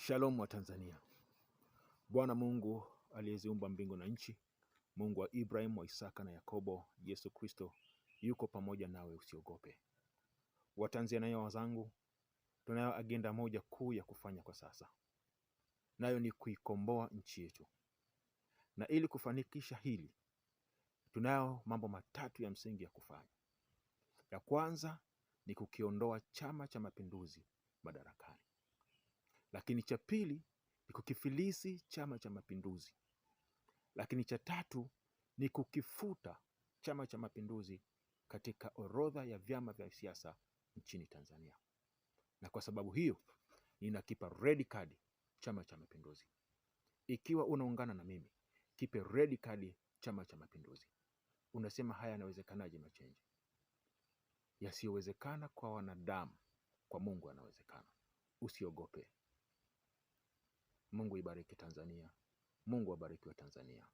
Shalom wa Tanzania. Bwana Mungu aliyeziumba mbingu na nchi, Mungu wa Ibrahim, wa Isaka na Yakobo, Yesu Kristo yuko pamoja nawe, usiogope. Watanzania wazangu, tunayo agenda moja kuu ya kufanya kwa sasa, nayo ni kuikomboa nchi yetu. Na ili kufanikisha hili, tunayo mambo matatu ya msingi ya kufanya. Ya kwanza ni kukiondoa Chama cha Mapinduzi madarakani. Lakini cha pili ni kukifilisi Chama cha Mapinduzi. Lakini cha tatu ni kukifuta Chama cha Mapinduzi katika orodha ya vyama vya siasa nchini Tanzania. Na kwa sababu hiyo, ninakipa red card Chama cha Mapinduzi. Ikiwa unaungana na mimi, kipe red card Chama cha Mapinduzi. Unasema haya yanawezekanaje Machenji? Yasiyowezekana kwa wanadamu, kwa Mungu yanawezekana. Usiogope. Mungu ibariki Tanzania. Mungu abariki wa Tanzania.